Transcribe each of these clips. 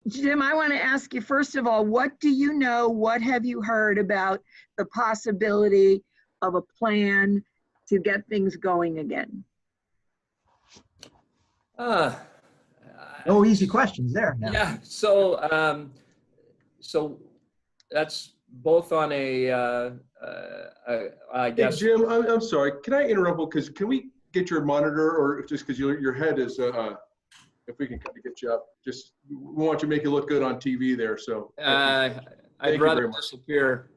Jim, I want to ask you, first of all, what do you know, what have you heard about the possibility of a plan to get things going again? Uh, No easy questions there now. yeah. So that's both on I Hey, guess. Jim, I'm sorry. Can I interrupt? Because can we get your monitor, or just because your head is, if we can kind of get you up, just we want you to make you look good on TV there. So I'd Thank you rather very much. disappear.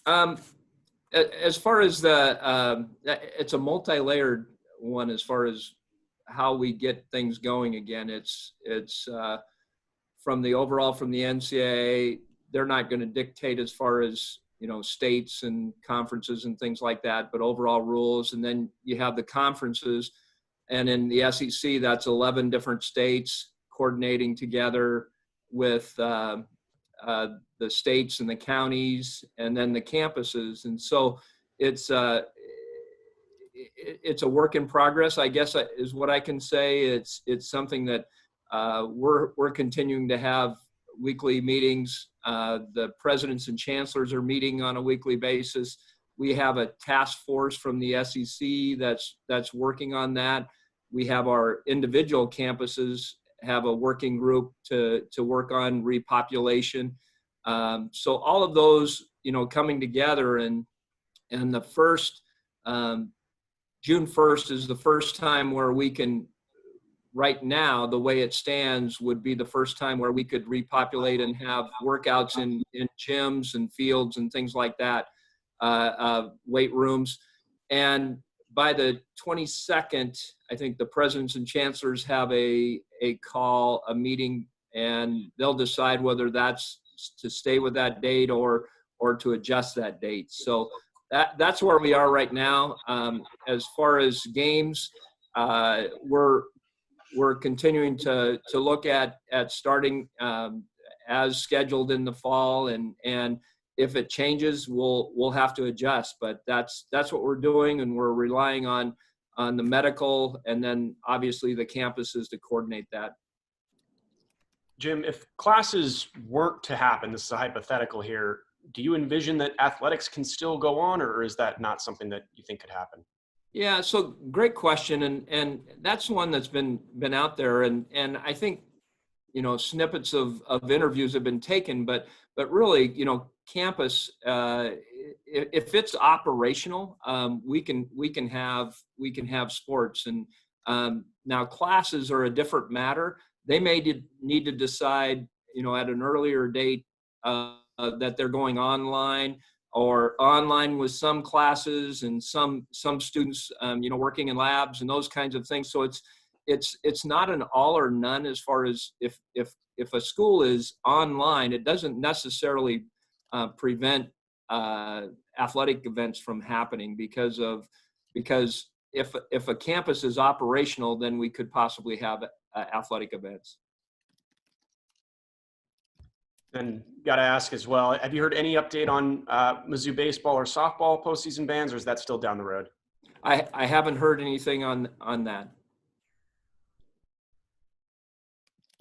As far as it's a multi-layered one as far as how we get things going again. It's from the NCAA. They're not going to dictate as far as, states and conferences and things like that, but overall rules. And then you have the conferences, and in the SEC, that's 11 different states coordinating together with the states and the counties, and then the campuses. And so it's a work in progress, I guess, is what I can say. It's something that we're continuing to have weekly meetings. The presidents and chancellors are meeting on a weekly basis. We have a task force from the SEC that's working on that. We have our individual campuses have a working group to work on repopulation. So all of those, coming together, and the first June 1st is the first time where we can, right now, the way it stands, would be the first time where we could repopulate and have workouts in gyms and fields and things like that, weight rooms. And by the 22nd, I think the presidents and chancellors have a meeting, and they'll decide whether that's to stay with that date or to adjust that date. So that's where we are right now. As far as games, we're continuing to look at starting as scheduled in the fall, and if it changes, we'll have to adjust. But that's what we're doing, and we're relying on the medical and then obviously the campuses to coordinate that. Jim, if classes weren't to happen, this is a hypothetical here, do you envision that athletics can still go on, or is that not something that you think could happen? Yeah, so great question, and that's one that's been out there, and I think, snippets of interviews have been taken, but really, campus, if it's operational, we can have sports, and now classes are a different matter. They may need to decide, at an earlier date, that they're going online, or online with some classes, and some students, working in labs and those kinds of things. So it's not an all or none as far as if a school is online, it doesn't necessarily prevent athletic events from happening, because if a campus is operational, then we could possibly have athletic events. Then got to ask as well, have you heard any update on Mizzou baseball or softball postseason bans, or is that still down the road? I haven't heard anything on that.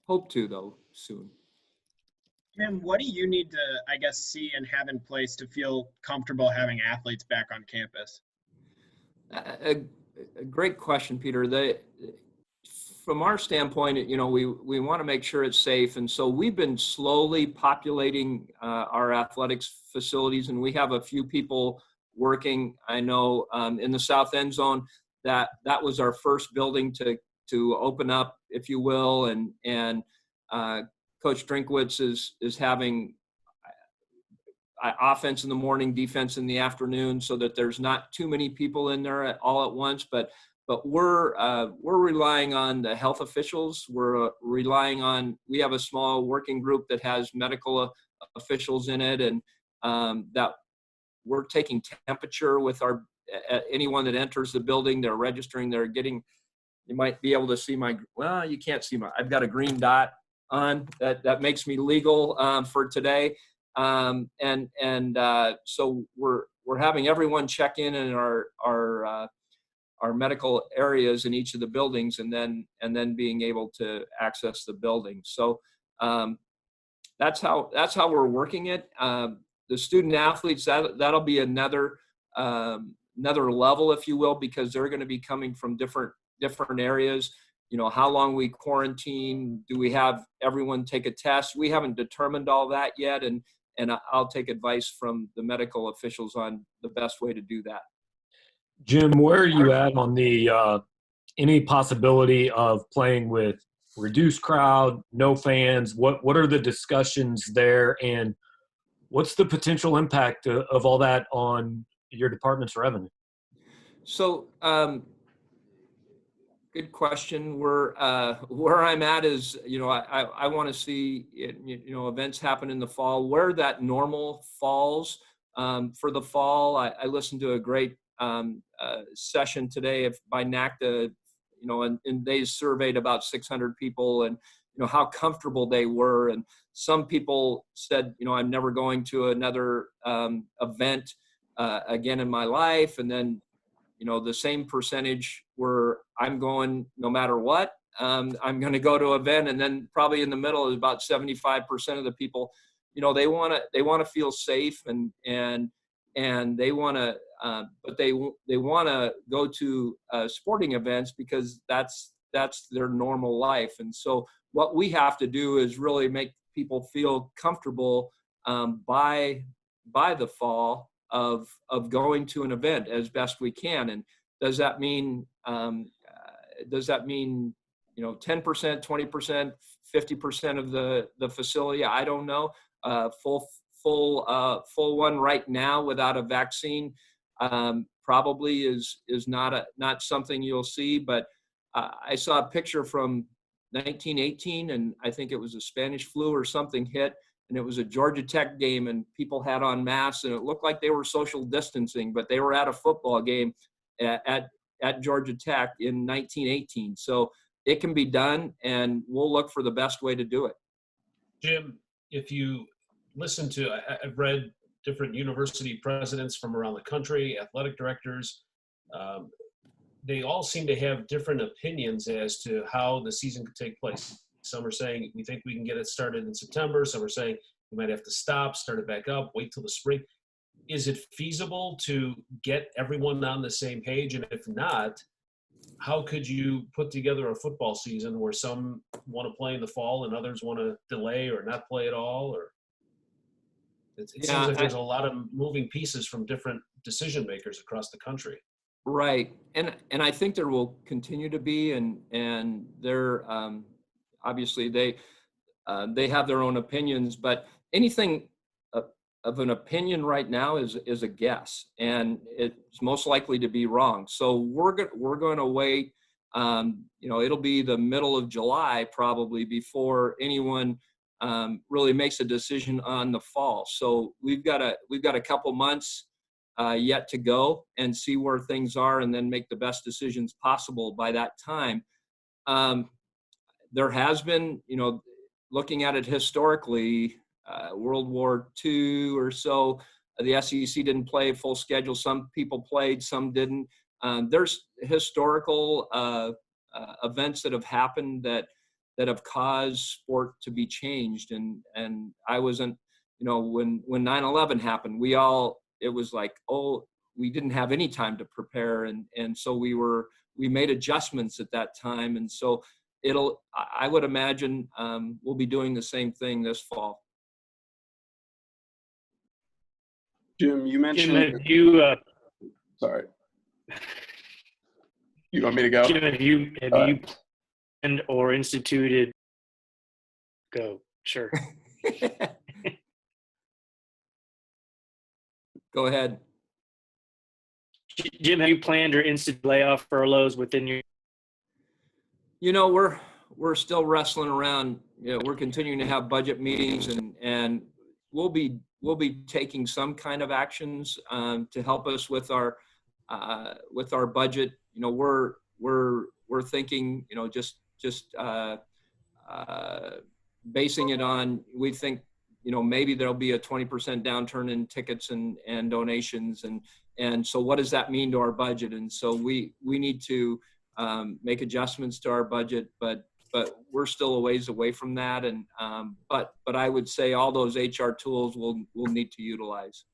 Hope to, though, soon. Jim, what do you need to, I guess, see and have in place to feel comfortable having athletes back on campus? A great question, Peter. From our standpoint, we want to make sure it's safe. And so we've been slowly populating our athletics facilities, and we have a few people working. I know in the South End Zone, that was our first building to open up, if you will. And Coach Drinkwitz is having offense in the morning, defense in the afternoon, so that there's not too many people in there all at once. But we're relying on the health officials. We're relying on, we have a small working group that has medical officials in it, and that we're taking temperature with anyone that enters the building. They're registering. They're getting. You might be able to see you can't see I've got a green dot on that makes me legal for today. So we're having everyone check in our medical areas in each of the buildings, and then being able to access the building. So That's how we're working it. The student athletes, that'll be another level, if you will, because they're going to be coming from different areas. You know, how long we quarantine? Do we have everyone take a test? We haven't determined all that yet, and I'll take advice from the medical officials on the best way to do that. Jim, where are you at on the any possibility of playing with reduced crowd, no fans? What are the discussions there, and what's the potential impact of all that on your department's revenue? So, good question. Where I'm at is, you know, I want to see, you know, events happen in the fall where that normal falls. For the fall, I listened to a great session today by NACDA, you know, and they surveyed about 600 people, and you know how comfortable they were. And some people said, you know, I'm never going to another event again in my life. And then, you know, the same percentage were, I'm going no matter what. I'm going to go to an event. And then probably in the middle is about 75% of the people, you know, they want to feel safe, and they want to, but they want to go to sporting events because that's their normal life. And so what we have to do is really make people feel comfortable by the fall of going to an event as best we can. And does that mean you know, 10%, 20%, 50% of the facility? I don't know. Full one right now without a vaccine probably is not something you'll see. But I saw a picture from 1918, and I think it was a Spanish flu or something hit, and it was a Georgia Tech game, and people had on masks, and it looked like they were social distancing, but they were at a football game at Georgia Tech in 1918. So it can be done, and we'll look for the best way to do it. Jim, if you listen to, I've read different university presidents from around the country, athletic directors. They all seem to have different opinions as to how the season could take place. Some are saying, we think we can get it started in September. Some are saying we might have to stop, start it back up, wait till the spring. Is it feasible to get everyone on the same page? And if not, how could you put together a football season where some want to play in the fall and others want to delay or not play at all? Or it seems like there's a lot of moving pieces from different decision makers across the country. Right, and I think there will continue to be, and they're obviously they have their own opinions, but anything of an opinion right now is a guess, and it's most likely to be wrong. So we're going to wait. You know, it'll be the middle of July probably before anyone really makes a decision on the fall. So we've got a couple months yet to go and see where things are, and then make the best decisions possible by that time. There has been, you know, looking at it historically, World War II or so, the SEC didn't play a full schedule. Some people played, some didn't. There's historical events that have happened that have caused sport to be changed. And I wasn't, you know, when 9/11 happened, it was like, oh, we didn't have any time to prepare. And so we made adjustments at that time. And so I would imagine we'll be doing the same thing this fall. Jim, you mentioned. Jim, have you? Sorry. You want me to go? Jim, have you planned or instituted? Go. Sure. Go ahead. Jim, have you planned or instituted layoff furloughs within your? You know, we're still wrestling around. You know, we're continuing to have budget meetings, and we'll be taking some kind of actions to help us with our budget. You know, we're thinking, you know, just basing it on, we think, you know, maybe there'll be a 20% downturn in tickets and donations, and so what does that mean to our budget? And so we need to make adjustments to our budget, but we're still a ways away from that. And but I would say all those HR tools we'll need to utilize.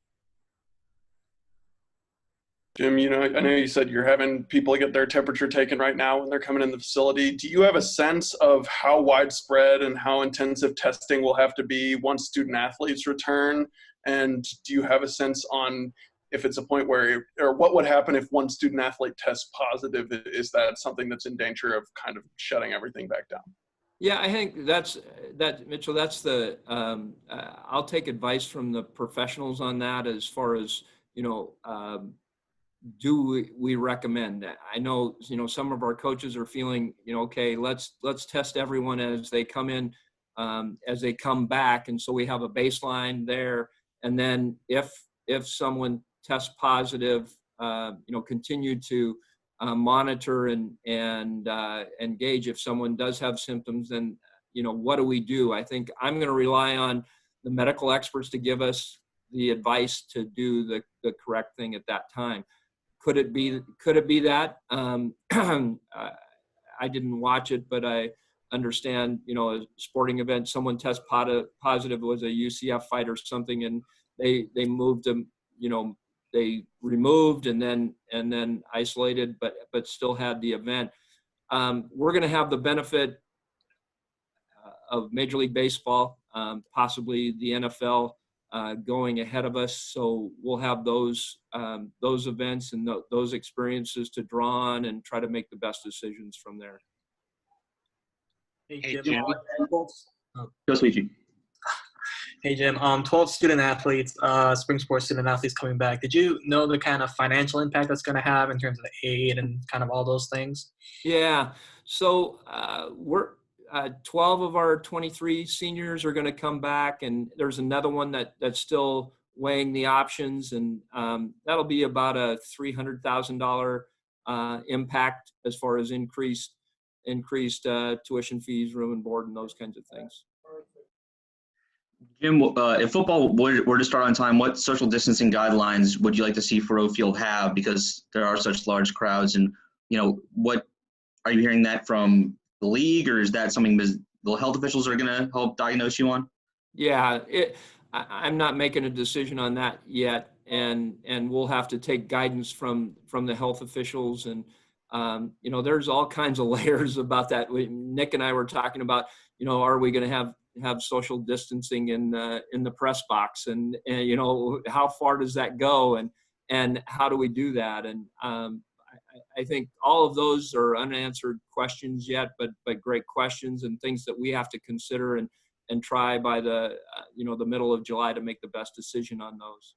Jim, I know you said you're having people get their temperature taken right now when they're coming in the facility. Do you have a sense of how widespread and how intensive testing will have to be once student athletes return? And do you have a sense on if it's a point where, or what would happen if one student athlete tests positive? Is that something that's in danger of kind of shutting everything back down? Yeah, I think Mitchell, that's the, I'll take advice from the professionals on that as far as, do we recommend that? I know, some of our coaches are feeling, okay, let's test everyone as they come in, as they come back. And so we have a baseline there. And then if someone tests positive, continue to monitor and engage. If someone does have symptoms, then, what do we do? I think I'm going to rely on the medical experts to give us the advice to do the correct thing at that time. Could it be that? I didn't watch it, but I understand, a sporting event, someone test positive, was a UCF fight or something, and they moved them, they removed and then isolated, but still had the event. We're going to have the benefit of Major League Baseball, possibly the NFL going ahead of us. So we'll have those events and those experiences to draw on and try to make the best decisions from there. Hey, Jim. Go, Sweetie. Hey, Jim. 12 student athletes, spring sports student athletes coming back. Did you know the kind of financial impact that's going to have in terms of the aid and kind of all those things? Yeah. So we're 12 of our 23 seniors are going to come back, and there's another one that's still weighing the options, and that'll be about a $300,000 impact as far as increased tuition fees, room and board, and those kinds of things. Jim, if football were to start on time, what social distancing guidelines would you like to see Faurot Field have? Because there are such large crowds, and what are you hearing that from the league, or is that something the health officials are going to help diagnose you on? Yeah, I'm not making a decision on that yet, and we'll have to take guidance from the health officials, and there's all kinds of layers about that. Nick and I were talking about, are we going to have social distancing in the press box, and how far does that go, and how do we do that? And I think all of those are unanswered questions yet, but great questions and things that we have to consider and try by the middle of July to make the best decision on those.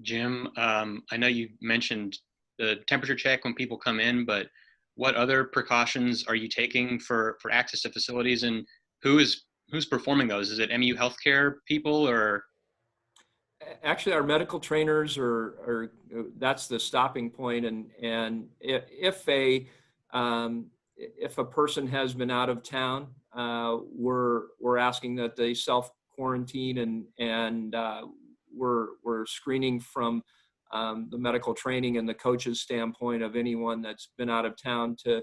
Jim, I know you mentioned the temperature check when people come in, but what other precautions are you taking for access to facilities, and who's performing those? Is it MU Healthcare people, or? Actually, our medical trainers are that's the stopping point. And if a person has been out of town, we're asking that they self-quarantine, and we're screening from the medical training and the coach's standpoint of anyone that's been out of town to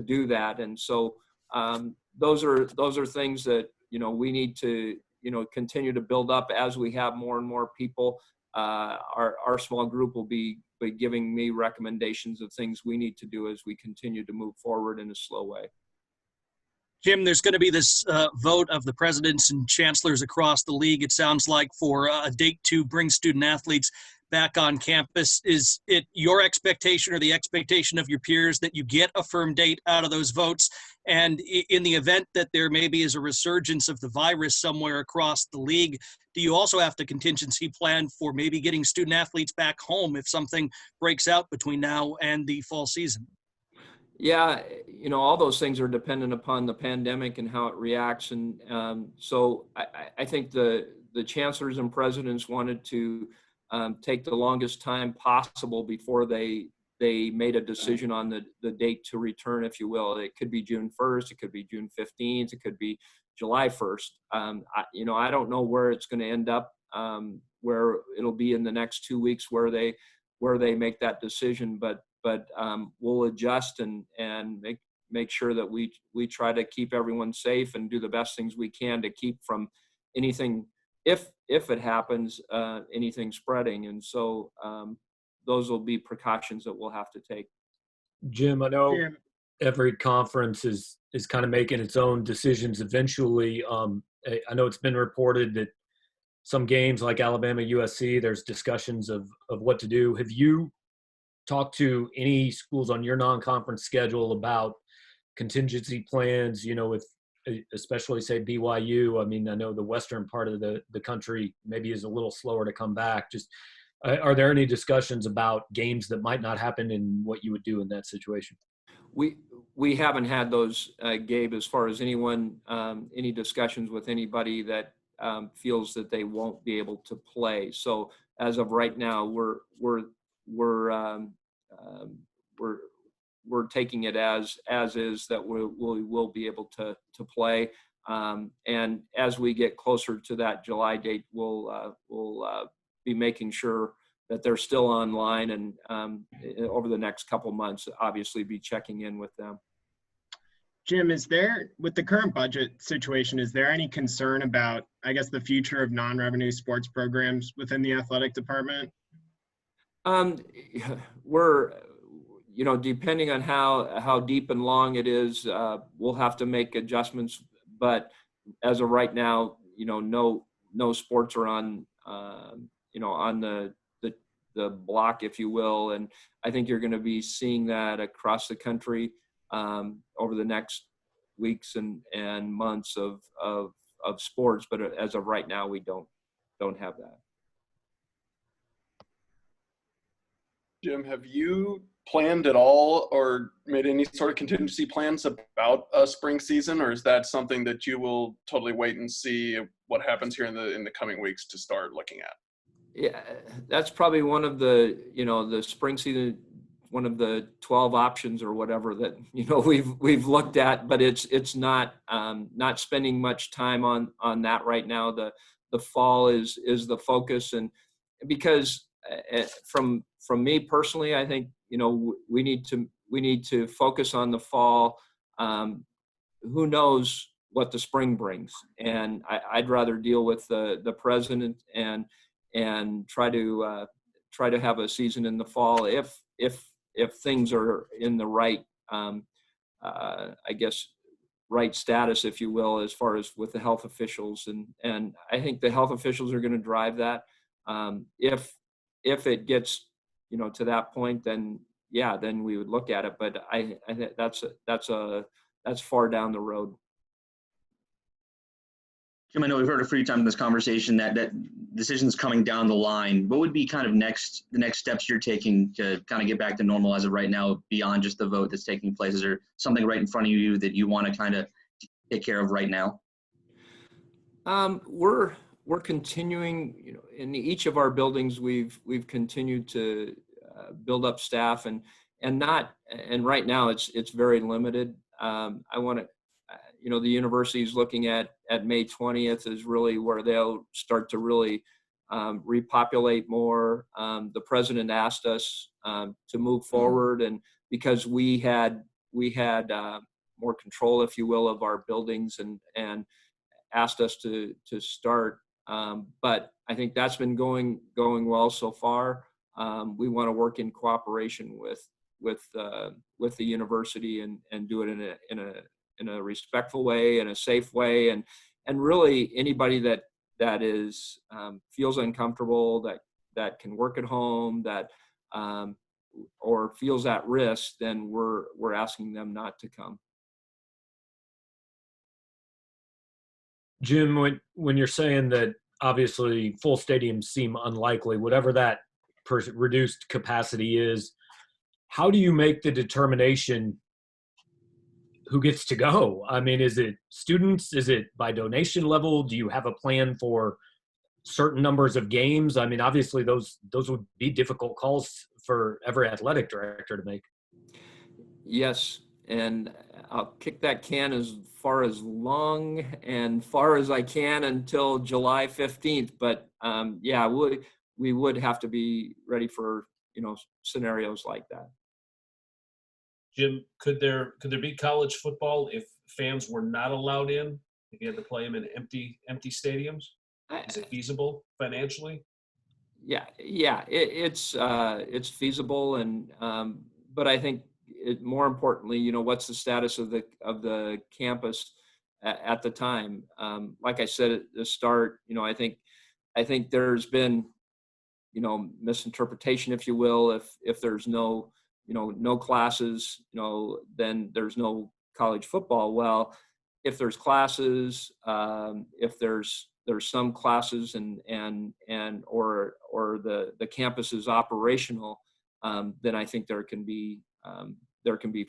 do that. And so those are things that we need to continue to build up as we have more and more people. Our small group will be giving me recommendations of things we need to do as we continue to move forward in a slow way. Jim, there's going to be this vote of the presidents and chancellors across the league, it sounds like, for a date to bring student athletes back on campus. Is it your expectation or the expectation of your peers that you get a firm date out of those votes? And in the event that there maybe is a resurgence of the virus somewhere across the league, do you also have to contingency plan for maybe getting student athletes back home if something breaks out between now and the fall season? Yeah, all those things are dependent upon the pandemic and how it reacts. And so I think the chancellors and presidents wanted to take the longest time possible before they made a decision on the date to return, if you will. It could be June 1st, it could be June 15th, it could be July 1st. I don't know where it's going to end up, where it'll be in the next 2 weeks where they make that decision, but we'll adjust and make sure that we try to keep everyone safe and do the best things we can to keep from anything, if it happens, anything spreading. And so those will be precautions that we'll have to take. Jim, I know Jim. every conference is kind of making its own decisions eventually. I know it's been reported that some games like Alabama, USC, there's discussions of what to do. Have you talked to any schools on your non-conference schedule about contingency plans, with especially say BYU? I mean, I know the western part of the country maybe is a little slower to come back. Just are there any discussions about games that might not happen and what you would do in that situation? We haven't had those, Gabe, as far as anyone, any discussions with anybody that feels that they won't be able to play. So as of right now, we're taking it as is, that we will be able to play. And as we get closer to that July date, we'll be making sure that they're still online, and over the next couple months, obviously be checking in with them. Jim, with the current budget situation, is there any concern about, I guess, the future of non-revenue sports programs within the athletic department? We're, depending on how deep and long it is, we'll have to make adjustments. But as of right now, no sports are on, on the block, if you will. And I think you're going to be seeing that across the country over the next weeks and months of sports. But as of right now, we don't have that. Jim, have you planned at all or made any sort of contingency plans about a spring season, or is that something that you will totally wait and see what happens here in the coming weeks to start looking at? Yeah, that's probably one of the, the spring season, one of the 12 options or whatever that, we've looked at, but it's not spending much time on that right now. The fall is the focus. And because from me personally, I think, we need to focus on the fall. Who knows what the spring brings? And I'd rather deal with the president and try to have a season in the fall if things are in the right, I guess, right status, if you will, as far as with the health officials. And I think the health officials are going to drive that. If it gets, to that point, then yeah, then we would look at it. But I think that's far down the road. Jim, I know we've heard a few times in this conversation that decisions coming down the line. What would be kind of the next steps you're taking to kind of get back to normal as of right now, beyond just the vote that's taking place? Is there something right in front of you that you want to kind of take care of right now? We're continuing, in each of our buildings, we've continued to build up staff and right now it's very limited. I want to, the university is looking at May 20th is really where they'll start to really repopulate more. The president asked us to move forward, and because we had more control, if you will, of our buildings, and asked us to start. But I think that's been going well so far. We want to work in cooperation with the university and do it in a respectful way, in a safe way, and really anybody that is feels uncomfortable, that can work at home, that or feels at risk, then we're asking them not to come. Jim, when you're saying that obviously full stadiums seem unlikely, whatever that reduced capacity is, how do you make the determination who gets to go? I mean, is it students? Is it by donation level? Do you have a plan for certain numbers of games? I mean, obviously those would be difficult calls for every athletic director to make. Yes, and I'll kick that can as far as long and far as I can until July 15th. But yeah, we would have to be ready for, scenarios like that. Jim, could there be college football if fans were not allowed in? If you had to play them in empty stadiums, is it feasible financially? Yeah, it's feasible, and but I think more importantly, what's the status of the campus at the time? Like I said at the start, I think there's been misinterpretation, if you will. If there's no classes, then there's no college football. Well, if there's classes, if there's some classes or the campus is operational, then I think there can be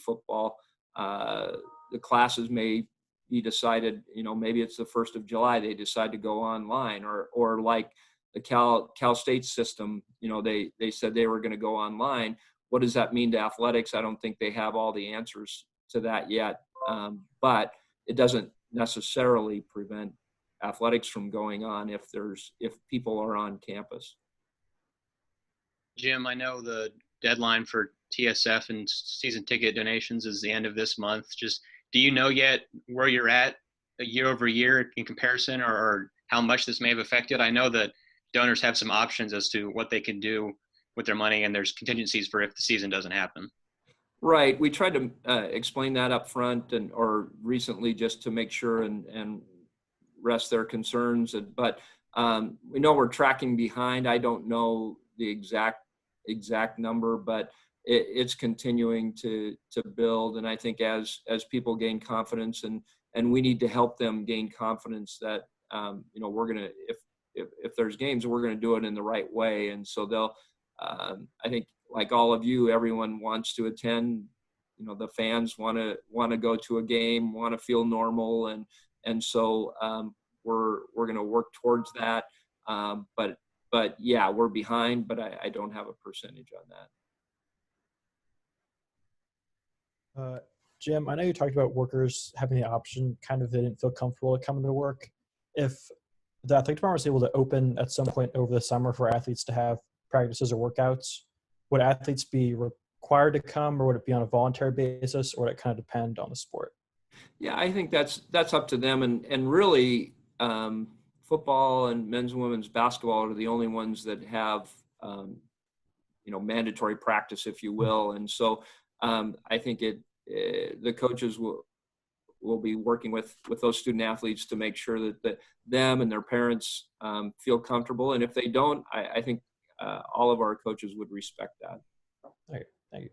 football. The classes may be decided, maybe it's the 1st of July, they decide to go online, or like the Cal State system, they said they were going to go online. What does that mean to athletics? I don't think they have all the answers to that yet, but it doesn't necessarily prevent athletics from going on if people are on campus. Jim, I know the deadline for TSF and season ticket donations is the end of this month. Just, do you know yet where you're at year over year in comparison, or how much this may have affected? I know that donors have some options as to what they can do with their money, and there's contingencies for if the season doesn't happen. Right. We tried to explain that up front or recently, just to make sure and rest their concerns. But we know we're tracking behind. I don't know the exact number, but it's continuing to build. And I think as people gain confidence, and we need to help them gain confidence that we're gonna, if there's games, we're gonna do it in the right way. And so they'll, I think, like all of you, everyone wants to attend. The fans want to go to a game, want to feel normal, and so we're going to work towards that. But yeah, we're behind, but I don't have a percentage on that. Jim, I know you talked about workers having the option, kind of they didn't feel comfortable coming to work. If the athletic department was able to open at some point over the summer for athletes to have practices or workouts, would athletes be required to come, or would it be on a voluntary basis, or would it kind of depend on the sport? Yeah, I think that's up to them, and really football and men's and women's basketball are the only ones that have mandatory practice, if you will. And so I think the coaches will be working with those student athletes to make sure that them and their parents feel comfortable. And if they don't, I think all of our coaches would respect that. All right, thank you.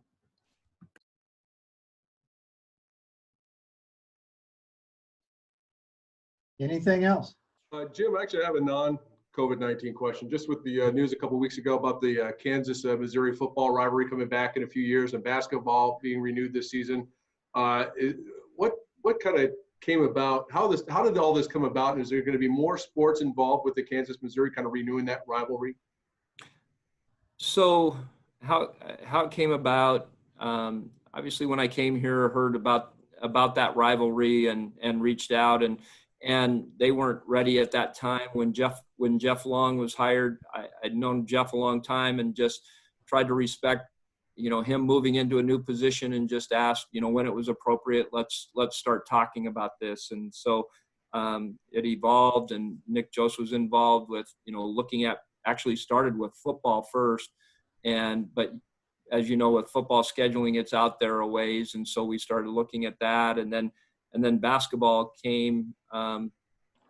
Anything else? Jim, actually, I have a non-COVID-19 question. Just with the news a couple of weeks ago about the Kansas-Missouri football rivalry coming back in a few years, and basketball being renewed this season, what kind of came about? How did all this come about? And is there going to be more sports involved with the Kansas-Missouri kind of renewing that rivalry? So how it came about, obviously when I came here, heard about that rivalry and reached out, and they weren't ready at that time when Jeff Long was hired. I'd known Jeff a long time and just tried to respect, him moving into a new position, and just asked, when it was appropriate, let's start talking about this. And so it evolved, and Nick Joseph was involved with, looking at, actually started with football first. But as you know, with football scheduling, it's out there a ways. And so we started looking at that. And then basketball came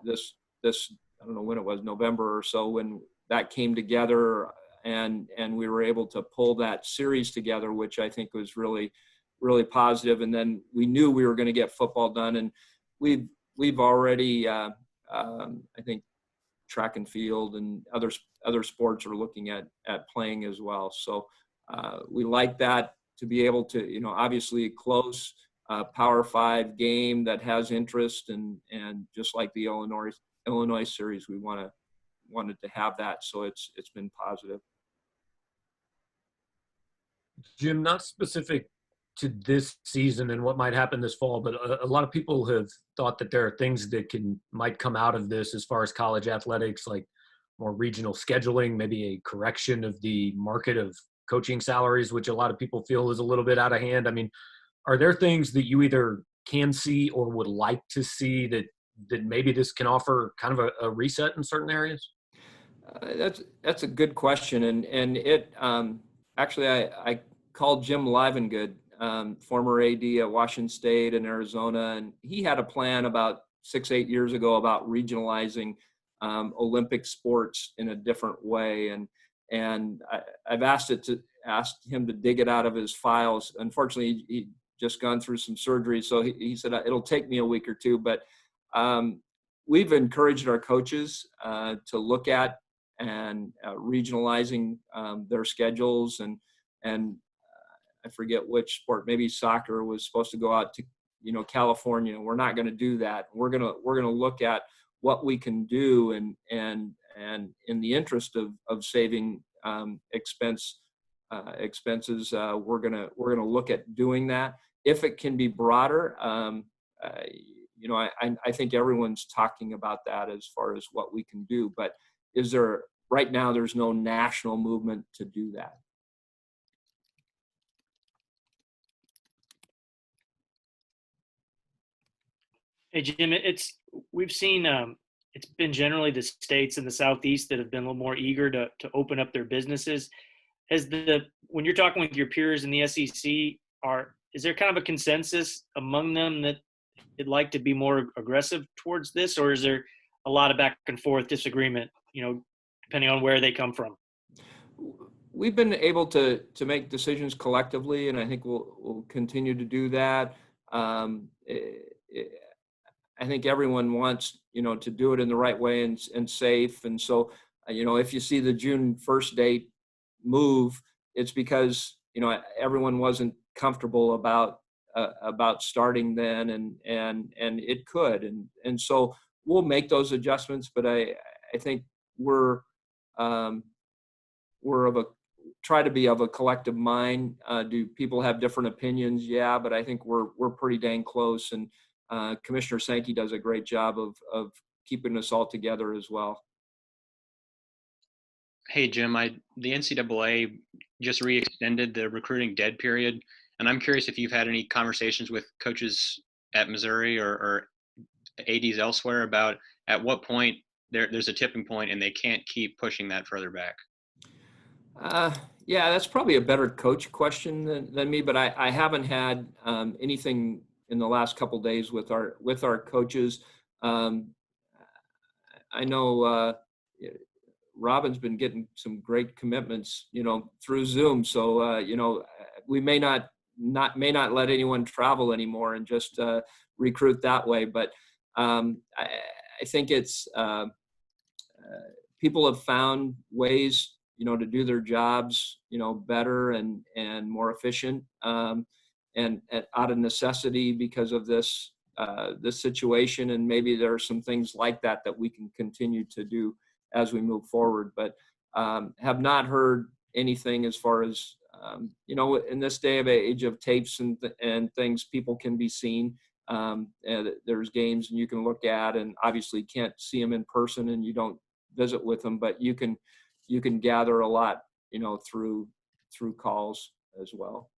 this, I don't know when it was, November or so, when that came together, and we were able to pull that series together, which I think was really, really positive. And then we knew we were going to get football done. And we've already, I think, track and field and other sports are looking at playing as well. So we like that, to be able to, obviously close Power 5 game that has interest, and just like the Illinois series, we wanted to have that. So it's been positive. Jim, not specific to this season and what might happen this fall, but a lot of people have thought that there are things that might come out of this as far as college athletics, like more regional scheduling, maybe a correction of the market of coaching salaries, which a lot of people feel is a little bit out of hand. I mean, are there things that you either can see or would like to see that maybe this can offer kind of a reset in certain areas? That's a good question, and it actually I called Jim Livengood, former AD at Washington State and Arizona, and he had a plan about 6-8 years ago about regionalizing Olympic sports in a different way, and I've asked him to dig it out of his files. Unfortunately, he just gone through some surgery, so he said it'll take me a week or two, but we've encouraged our coaches to look at and regionalizing their schedules, and I forget which sport, maybe soccer was supposed to go out to California. We're not going to do that. We're gonna look at what we can do, and in the interest of saving expenses, we're gonna look at doing that. If it can be broader, I think everyone's talking about that as far as what we can do, but right now there's no national movement to do that. Hey, Jim, we've seen it's been generally the states in the Southeast that have been a little more eager to open up their businesses. When you're talking with your peers in the SEC, is there kind of a consensus among them that they'd like to be more aggressive towards this, or is there a lot of back and forth disagreement, depending on where they come from? We've been able to make decisions collectively, and I think we'll continue to do that. I think everyone wants, to do it in the right way and safe. And so, if you see the June 1st date move, it's because, everyone wasn't comfortable about starting then, and it could. And so we'll make those adjustments, but I think try to be of a collective mind. Do people have different opinions? Yeah, but I think we're pretty dang close, and Commissioner Sankey does a great job of keeping us all together as well. Hey, Jim, the NCAA just re-extended the recruiting dead period, and I'm curious if you've had any conversations with coaches at Missouri or ADs elsewhere about at what point there's a tipping point and they can't keep pushing that further back. Yeah, that's probably a better coach question than me, but I haven't had anything in the last couple of days with our coaches. I know Robin's been getting some great commitments, through Zoom. So we may not let anyone travel anymore and just recruit that way. But I think it's people have found ways, to do their jobs, better and more efficient, and out of necessity because of this situation. And maybe there are some things like that we can continue to do as we move forward, but have not heard anything as far as, in this day of age of tapes and things, people can be seen. And there's games and you can look at, and obviously can't see them in person and you don't visit with them, but you can gather a lot, through calls as well.